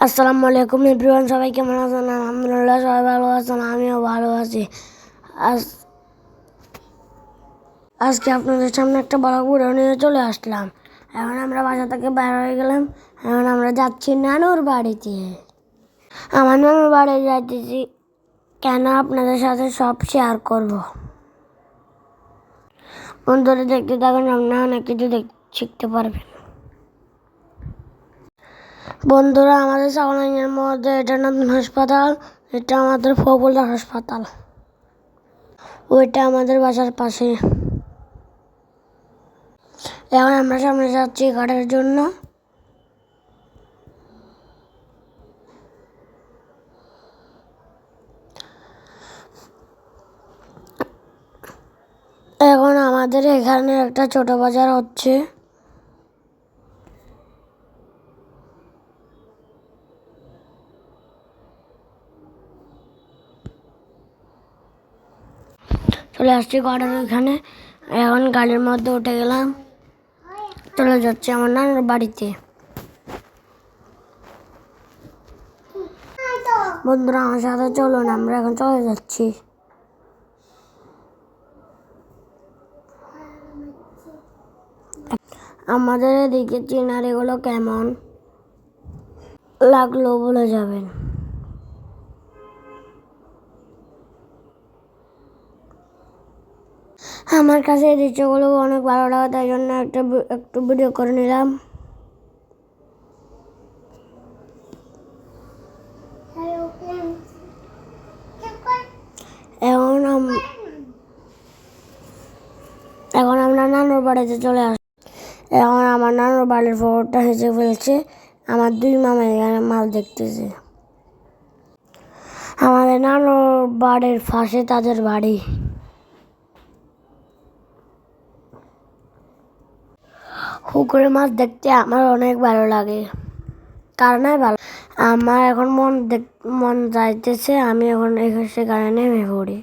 আসসালামু আলাইকুম এভরিওয়ান, সবাই কেমন আছেন? আলহামদুলিল্লাহ সবাই ভালো আছেন, আমিও ভালো আছি। আজকে আপনাদের সামনে একটা বড় ভিডিও নিয়ে চলে আসলাম। এখন আমরা বাসা থেকে বের হয়ে গেলাম। এখন আমরা যাচ্ছি নানুর বাড়িতে। আমার নানুর বাড়ি যাইতেছি কেন আপনাদের সাথে সব শেয়ার করব। বন্ধুরা দেখতে থাকুন, আপনি অনেক কিছু শিখতে পারবেন। বন্ধুরা, আমাদের সাউনাইয়ের মধ্যে এটা নতুন হাসপাতাল, এটা আমাদের পপুলার হাসপাতাল, ওইটা আমাদের বাসার পাশে। এখন আমরা সামনে যাচ্ছি কার্ডের জন্য। এখন আমাদের এখানে একটা ছোট বাজার হচ্ছে। চলে আসছি কার্ডের এখানে। এখন গাড়ির মধ্যে উঠে গেলাম, চলে যাচ্ছি আমার নানুর বাড়িতে। বন্ধুরা আমার সাথে চলুন, আমরা এখন চলে যাচ্ছি। আমাদের এদিকে চিনারিগুলো কেমন লাগলো বলে যাবেন। আমার কাছে এই দৃশ্যগুলো অনেক ভালো লাগে, তাই জন্য একটু ভিডিও করে নিলাম। এখন আমরা নানুর বাড়িতে চলে আসি। এখন আমার নানুর বাড়ির ফটোটা হেসে ফেলছে। আমার দুই মামা এখানে মাছ দেখতেছে। আমাদের নানুর বাড়ির পাশে তাদের বাড়ি। পুকুরে মাছ দেখতে আমার অনেক ভালো লাগে, কারণ আমার এখন মন চাইতেছে আমি এখন সেখানে নেমে পড়ি।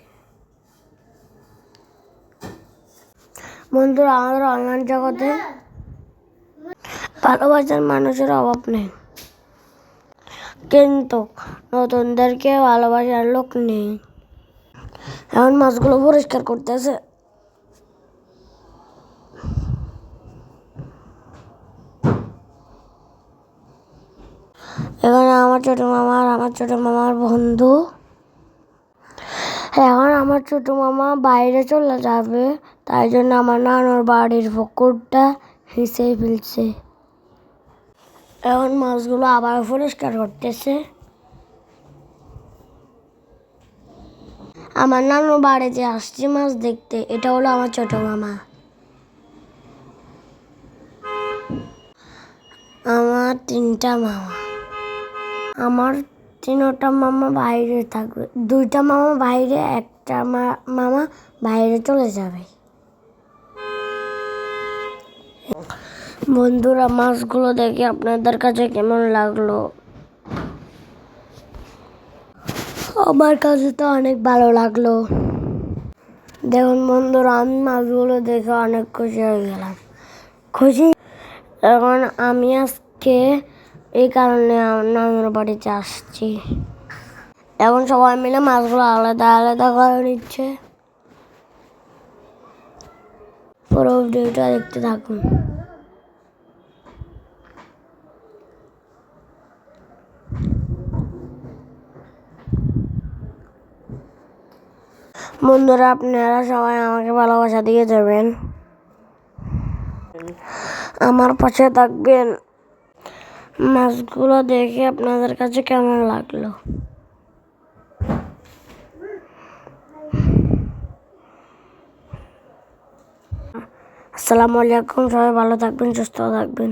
বন্ধুরা, আমাদের অনলাইন জগতে ভালোবাসার মানুষের অভাব নেই, কিন্তু নতুনদেরকে ভালোবাসার লোক নেই। এখন মাছগুলো পরিষ্কার করতেছে। এখানে আমার ছোট মামা আর আমার ছোট মামার বন্ধু। এখন আমার ছোট মামা বাইরে চলে যাবে, তাই জন্য আমার নানুর বাড়ির পুকুরটা হিসেবে ফেলছে। এখন মাছগুলো আবার পরিষ্কার করতেছে। আমার নানুর বাড়িতে আসছি মাছ দেখতে। এটা হলো আমার ছোট মামা। আমার তিনটা মামা। আমার তিনটা মামা বাইরে থাকবে, দুইটা মামা বাইরে, একটা মামা বাইরে চলে যাবে। বন্ধুরা, মাছগুলো দেখে আপনাদের কাছে কেমন লাগলো? আমার কাছে তো অনেক ভালো লাগলো। দেখুন বন্ধুরা, আমি মাছগুলো দেখে অনেক খুশি হয়ে গেলাম। এখন আমি আজকে এই কারণে নানুর বাড়িতে আসছি। এখন সবাই মিলে মাছগুলো আলাদা আলাদা করে নিচ্ছে। পুরো ভিডিওটা দেখতে থাকুন। বন্ধুরা, আপনারা সবাই আমাকে ভালোবাসা দিয়ে যাবেন, আমার পাশে থাকবেন। মাছগুলো দেখে আপনাদের কাছে কেমন লাগলো? আসসালামু আলাইকুম, সবাই ভালো থাকবেন, সুস্থ থাকবেন।